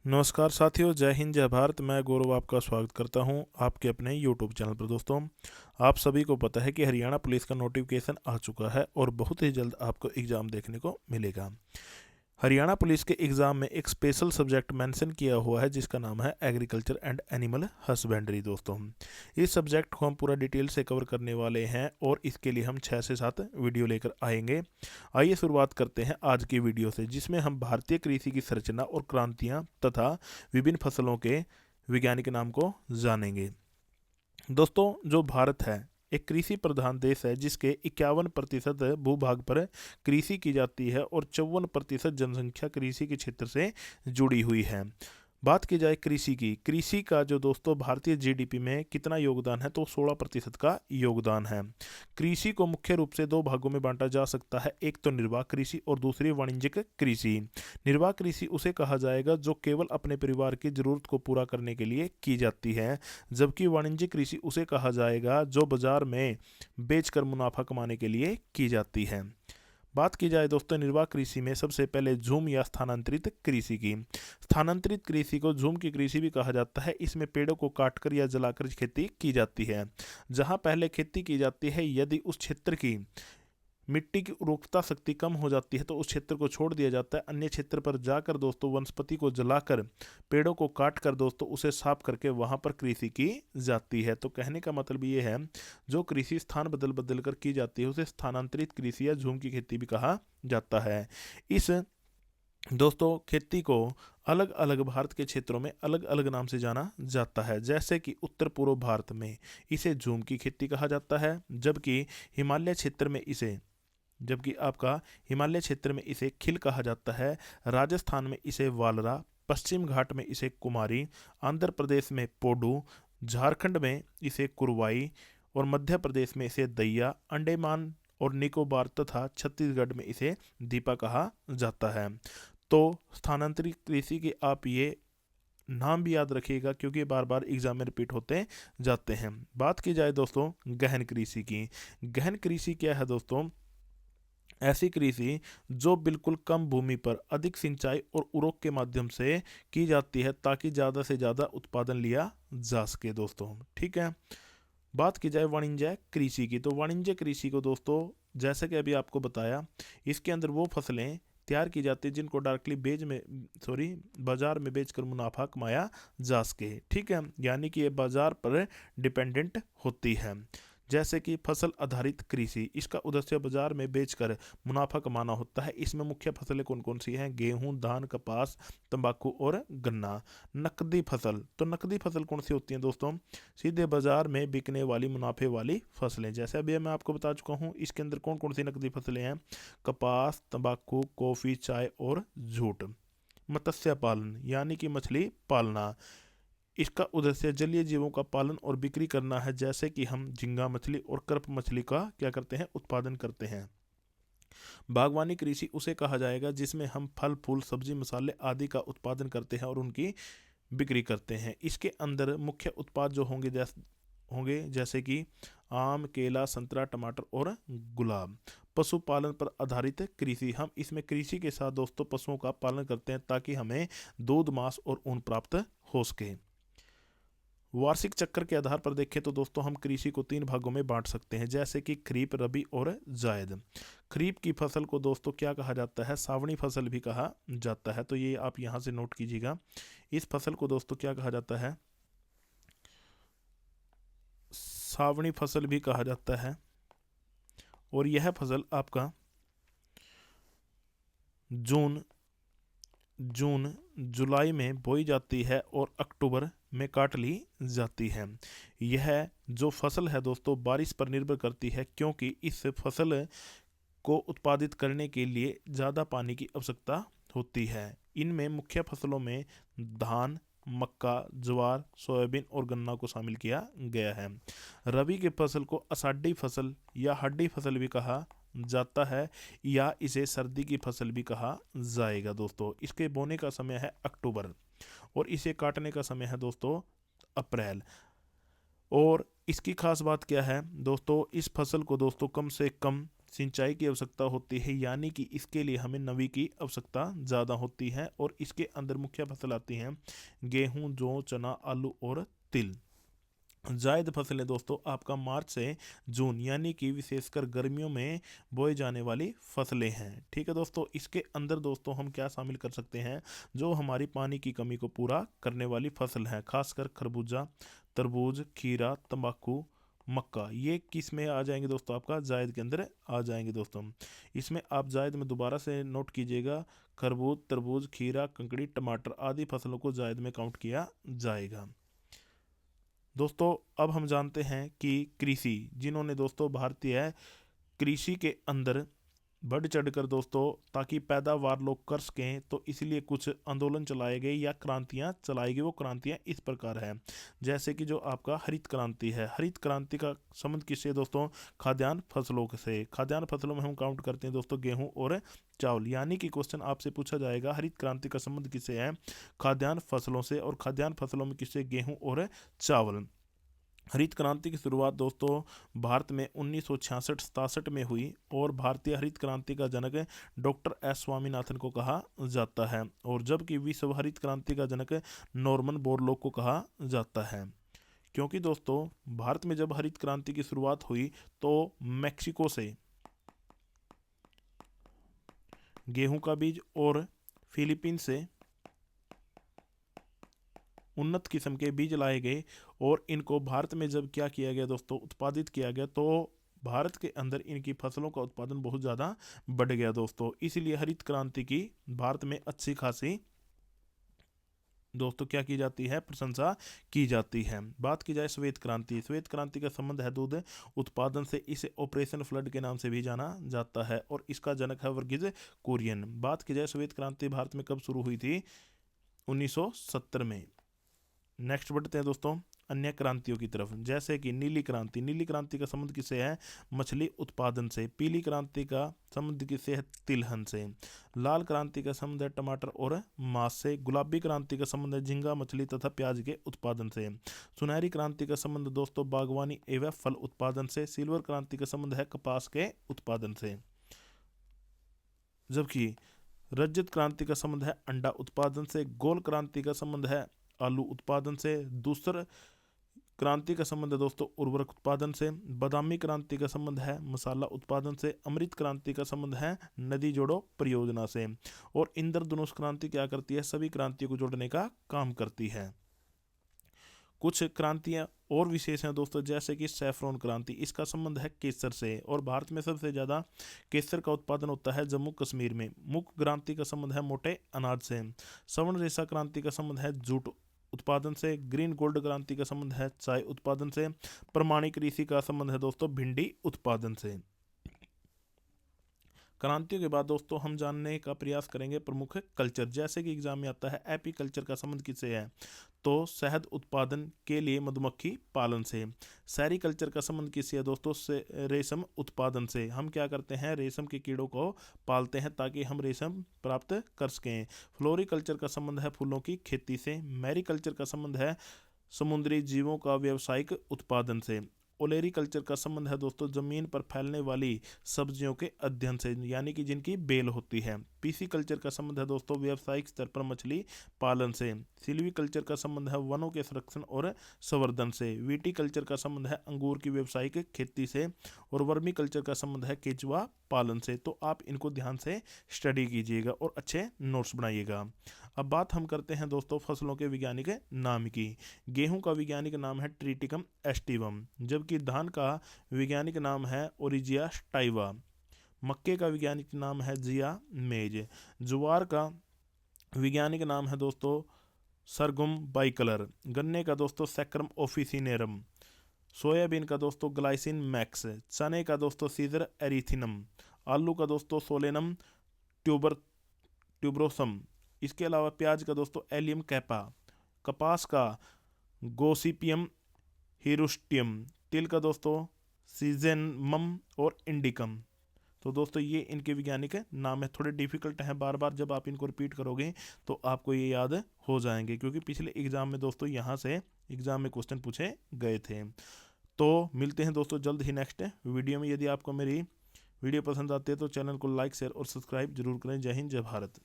नमस्कार साथियों, जय हिंद जय भारत। मैं गौरव आपका स्वागत करता हूं आपके अपने यूट्यूब चैनल पर। दोस्तों, आप सभी को पता है कि हरियाणा पुलिस का नोटिफिकेशन आ चुका है और बहुत ही जल्द आपको एग्ज़ाम देखने को मिलेगा। हरियाणा पुलिस के एग्ज़ाम में एक स्पेशल सब्जेक्ट मेंशन किया हुआ है जिसका नाम है एग्रीकल्चर एंड एनिमल हस्बेंड्री। दोस्तों, इस सब्जेक्ट को हम पूरा डिटेल से कवर करने वाले हैं और इसके लिए हम 6 से 7 वीडियो लेकर आएंगे। आइए शुरुआत करते हैं आज की वीडियो से, जिसमें हम भारतीय कृषि की संरचना और क्रांतियाँ तथा विभिन्न फसलों के वैज्ञानिक नाम को जानेंगे। दोस्तों, जो भारत है एक कृषि प्रधान देश है जिसके 51% भूभाग पर कृषि की जाती है और 54% जनसंख्या कृषि के क्षेत्र से जुड़ी हुई है। बात की जाए कृषि का जो दोस्तों भारतीय जीडीपी में कितना योगदान है, तो 16% का योगदान है। कृषि को मुख्य रूप से दो भागों में बांटा जा सकता है, एक तो निर्वाह कृषि और दूसरी वाणिज्यिक कृषि। निर्वाह कृषि उसे कहा जाएगा जो केवल अपने परिवार की जरूरत को पूरा करने के लिए की जाती है, जबकि वाणिज्यिक कृषि उसे कहा जाएगा जो बाजार में बेचकर मुनाफा कमाने के लिए की जाती है। बात की जाए दोस्तों निर्वाह कृषि में सबसे पहले झूम या स्थानांतरित कृषि की। स्थानांतरित कृषि को झूम की कृषि भी कहा जाता है। इसमें पेड़ों को काटकर या जलाकर खेती की जाती है। जहां पहले खेती की जाती है, यदि उस क्षेत्र की मिट्टी की उर्वरकता शक्ति कम हो जाती है तो उस क्षेत्र को छोड़ दिया जाता है। अन्य क्षेत्र पर जाकर दोस्तों वनस्पति को जलाकर, पेड़ों को काट कर दोस्तों उसे साफ करके वहां पर कृषि की जाती है। तो कहने का मतलब ये है, जो कृषि स्थान बदल बदल कर की जाती है उसे स्थानांतरित कृषि या झूम की खेती भी कहा जाता है। इस दोस्तों खेती को अलग अलग भारत के क्षेत्रों में अलग अलग नाम से जाना जाता है। जैसे कि उत्तर पूर्व भारत में इसे झूम की खेती कहा जाता है, जबकि आपका हिमालय क्षेत्र में इसे खिल कहा जाता है। राजस्थान में इसे वालरा, पश्चिम घाट में इसे कुमारी, आंध्र प्रदेश में पोडू, झारखंड में इसे कुरवाई और मध्य प्रदेश में इसे दैया, अंडमान और निकोबार तथा छत्तीसगढ़ में इसे दीपा कहा जाता है। तो स्थानांतरित कृषि के आप ये नाम भी याद रखिएगा क्योंकि बार बार एग्जाम में रिपीट होते जाते हैं। बात की जाए दोस्तों गहन कृषि की। गहन कृषि क्या है दोस्तों? ऐसी कृषि जो बिल्कुल कम भूमि पर अधिक सिंचाई और उर्वरक के माध्यम से की जाती है ताकि ज़्यादा से ज़्यादा उत्पादन लिया जा सके दोस्तों। ठीक है। बात की जाए वाणिज्य कृषि की, तो वाणिज्य कृषि को दोस्तों जैसे कि अभी आपको बताया, इसके अंदर वो फसलें तैयार की जाती है जिनको डायरेक्टली बाजार में बेचकर मुनाफा कमाया जा सके। ठीक है, यानी कि ये बाजार पर डिपेंडेंट होती है। जैसे कि फसल आधारित कृषि, इसका उद्देश्य बाजार में बेचकर मुनाफा कमाना होता है। इसमें मुख्य फसलें कौन कौन सी हैं? गेहूं, धान, कपास, तंबाकू और गन्ना। नकदी फसल, तो नकदी फसल कौन सी होती है दोस्तों? सीधे बाजार में बिकने वाली मुनाफे वाली फसलें। जैसे अभी मैं आपको बता चुका हूँ, इसके अंदर कौन कौन सी नकदी फसलें हैं? कपास, तंबाकू, कॉफी, चाय और जूट। मत्स्य पालन यानी कि मछली पालना, इसका उद्देश्य जलीय जीवों का पालन और बिक्री करना है। जैसे कि हम झींगा मछली और कर्प मछली का क्या करते हैं? उत्पादन करते हैं। बागवानी कृषि उसे कहा जाएगा जिसमें हम फल फूल सब्जी मसाले आदि का उत्पादन करते हैं और उनकी बिक्री करते हैं। इसके अंदर मुख्य उत्पाद जो होंगे जैसे कि आम, केला, संतरा, टमाटर और गुलाब। पशुपालन पर आधारित कृषि, हम इसमें कृषि के साथ दोस्तों पशुओं का पालन करते हैं ताकि हमें दूध, मांस और ऊन प्राप्त हो सके। वार्षिक चक्र के आधार पर देखें तो दोस्तों हम कृषि को 3 भागों में बांट सकते हैं, जैसे कि खरीफ, रबी और जायद। खरीफ की फसल को दोस्तों क्या कहा जाता है? सावनी फसल भी कहा जाता है। तो ये आप यहाँ से नोट कीजिएगा, इस फसल को दोस्तों क्या कहा जाता है? सावनी फसल भी कहा जाता है। और यह फसल आपका जून जुलाई में बोई जाती है और अक्टूबर में काट ली जाती है। यह जो फसल है दोस्तों बारिश पर निर्भर करती है, क्योंकि इस फसल को उत्पादित करने के लिए ज़्यादा पानी की आवश्यकता होती है। इनमें मुख्य फसलों में धान, मक्का, ज्वार, सोयाबीन और गन्ना को शामिल किया गया है। रबी की फसल को आषाढ़ी फसल या हड्डी फसल भी कहा जाता है, या इसे सर्दी की फसल भी कहा जाएगा दोस्तों। इसके बोने का समय है अक्टूबर और इसे काटने का समय है दोस्तों अप्रैल। और इसकी खास बात क्या है दोस्तों? इस फसल को दोस्तों कम से कम सिंचाई की आवश्यकता होती है, यानी कि इसके लिए हमें नमी की आवश्यकता ज़्यादा होती है। और इसके अंदर मुख्य फसल आती हैं गेहूँ, जौ, चना, आलू और तिल। जायद फसलें दोस्तों आपका मार्च से जून यानी कि विशेषकर गर्मियों में बोई जाने वाली फसलें हैं। ठीक है दोस्तों, इसके अंदर दोस्तों हम क्या शामिल कर सकते हैं, जो हमारी पानी की कमी को पूरा करने वाली फसल है, खासकर खरबूजा, तरबूज, खीरा, तंबाकू, मक्का। ये किस में आ जाएंगे दोस्तों, आपका जायद के अंदर आ जाएंगे दोस्तों। इसमें आप जायद में दोबारा से नोट कीजिएगा, खरबूज, तरबूज, खीरा, ककड़ी, टमाटर आदि फसलों को जायद में काउंट किया जाएगा। दोस्तों अब हम जानते हैं कि कृषि, जिन्होंने दोस्तों भारतीय कृषि के अंदर बढ़ चढ़कर दोस्तों ताकि पैदावार लोग कर सकें, तो इसलिए कुछ आंदोलन चलाए गए या क्रांतियां चलाई गई। वो क्रांतियां इस प्रकार है, जैसे कि जो आपका हरित क्रांति है। हरित क्रांति का संबंध किससे दोस्तों, खाद्यान्न फसलों से। खाद्यान्न फसलों में हम काउंट करते हैं दोस्तों गेहूं और चावल, यानी कि क्वेश्चन आपसे पूछा जाएगा हरित क्रांति का संबंध किससे है, खाद्यान्न फसलों से। और खाद्यान्न फसलों में किससे, गेहूं और चावल। हरित क्रांति की शुरुआत दोस्तों भारत में 1966-67 में हुई और भारतीय हरित क्रांति का जनक डॉक्टर एस स्वामीनाथन को कहा जाता है, और जबकि विश्व हरित क्रांति का जनक नॉर्मन बोरलॉग को कहा जाता है। क्योंकि दोस्तों भारत में जब हरित क्रांति की शुरुआत हुई तो मैक्सिको से गेहूं का बीज और फिलीपीन से उन्नत किस्म के बीज लाए गए, और इनको भारत में जब क्या किया गया दोस्तों, उत्पादित किया गया, तो भारत के अंदर इनकी फसलों का उत्पादन बहुत ज़्यादा बढ़ गया दोस्तों। इसलिए हरित क्रांति की भारत में अच्छी खासी दोस्तों क्या की जाती है, प्रशंसा की जाती है। बात की जाए श्वेत क्रांति। श्वेत क्रांति का संबंध है दूध उत्पादन से। इसे ऑपरेशन फ्लड के नाम से भी जाना जाता है, और इसका जनक है वर्गीज कुरियन। बात की जाए श्वेत क्रांति भारत में कब शुरू हुई थी, 1970 में। नेक्स्ट बढ़ते हैं दोस्तों अन्य क्रांतियों की तरफ, जैसे कि नीली क्रांति। नीली क्रांति का संबंध किससे है, मछली उत्पादन से। पीली क्रांति का संबंध किससे है, तिलहन से। लाल क्रांति का संबंध है टमाटर और मांस से। गुलाबी क्रांति का संबंध है झींगा, मछली तथा प्याज के उत्पादन से। सुनहरी क्रांति का संबंध दोस्तों बागवानी एवं फल उत्पादन से। सिल्वर क्रांति का संबंध है कपास के उत्पादन से। जबकि रजत क्रांति का संबंध है अंडा उत्पादन से। गोल क्रांति का संबंध है आलू उत्पादन से। दूसर क्रांति का संबंध है दोस्तों उर्वरक उत्पादन से। बादामी क्रांति का संबंध है मसाला उत्पादन से। अमृत क्रांति का संबंध है नदी जोड़ो परियोजना से। और इंद्रधनुष क्रांति क्या करती है, सभी क्रांतियों को जोड़ने का काम करती है। कुछ क्रांतियां और विशेष हैं दोस्तों, जैसे कि सैफरॉन क्रांति। इसका संबंध है केसर से, और भारत में सबसे ज़्यादा केसर का उत्पादन होता है जम्मू कश्मीर में। मुख क्रांति का संबंध है मोटे अनाज से। स्वर्ण रेशा क्रांति का संबंध है जूट उत्पादन से। ग्रीन गोल्ड क्रांति का संबंध है चाय उत्पादन से। प्रमाणिक कृषि का संबंध है दोस्तों भिंडी उत्पादन से। क्रांतियों के बाद दोस्तों हम जानने का प्रयास करेंगे प्रमुख कल्चर, जैसे कि एग्जाम में आता है एपी कल्चर का संबंध किससे है, तो शहद उत्पादन के लिए मधुमक्खी पालन से। शहरी कल्चर का संबंध किससे है दोस्तों, से रेशम उत्पादन से। हम क्या करते हैं, रेशम के कीड़ों को पालते हैं ताकि हम रेशम प्राप्त कर सकें। फ्लोरी कल्चर का संबंध है फूलों की खेती से। मैरी कल्चर का संबंध है समुद्री जीवों का व्यावसायिक उत्पादन से। ओलेरी कल्चर का संबंध है दोस्तों जमीन पर फैलने वाली सब्जियों के अध्ययन से, यानी कि जिनकी बेल होती है। पीसी कल्चर का संबंध है दोस्तों व्यावसायिक स्तर पर मछली पालन से। सिल्वी कल्चर का संबंध है वनों के संरक्षण और संवर्धन से। वीटी कल्चर का संबंध है अंगूर की व्यावसायिक खेती से। और वर्मी कल्चर का संबंध है केचुआ पालन से। तो आप इनको ध्यान से स्टडी कीजिएगा और अच्छे नोट्स बनाइएगा। अब बात हम करते हैं दोस्तों फसलों के वैज्ञानिक नाम की। गेहूं का वैज्ञानिक नाम है ट्रिटिकम एस्टिवम, जबकि धान का वैज्ञानिक नाम है ओरिजिया स्टाइवा। मक्के का वैज्ञानिक नाम है जिया मेज। ज्वार का वैज्ञानिक नाम है दोस्तों सरगुम बाइकलर। गन्ने का दोस्तों सैक्रम ऑफिसिनेरम। सोयाबीन का दोस्तों ग्लाइसिन मैक्स। चने का दोस्तों सीजर एरिथिनम। आलू का दोस्तों सोलेनम ट्यूबरोसम। इसके अलावा प्याज का दोस्तों एलियम कैपा। कपास का गोसिपियम हिरुस्टियम। तिल का दोस्तों सीजेनमम और इंडिकम। तो दोस्तों ये इनके वैज्ञानिक नाम है। थोड़े डिफिकल्ट हैं, बार बार जब आप इनको रिपीट करोगे तो आपको ये याद हो जाएंगे, क्योंकि पिछले एग्जाम में दोस्तों यहाँ से एग्जाम में क्वेश्चन पूछे गए थे। तो मिलते हैं दोस्तों जल्द ही नेक्स्ट वीडियो में। यदि आपको मेरी वीडियो पसंद आती है तो चैनल को लाइक शेयर और सब्सक्राइब जरूर करें। जय हिंद, जय भारत।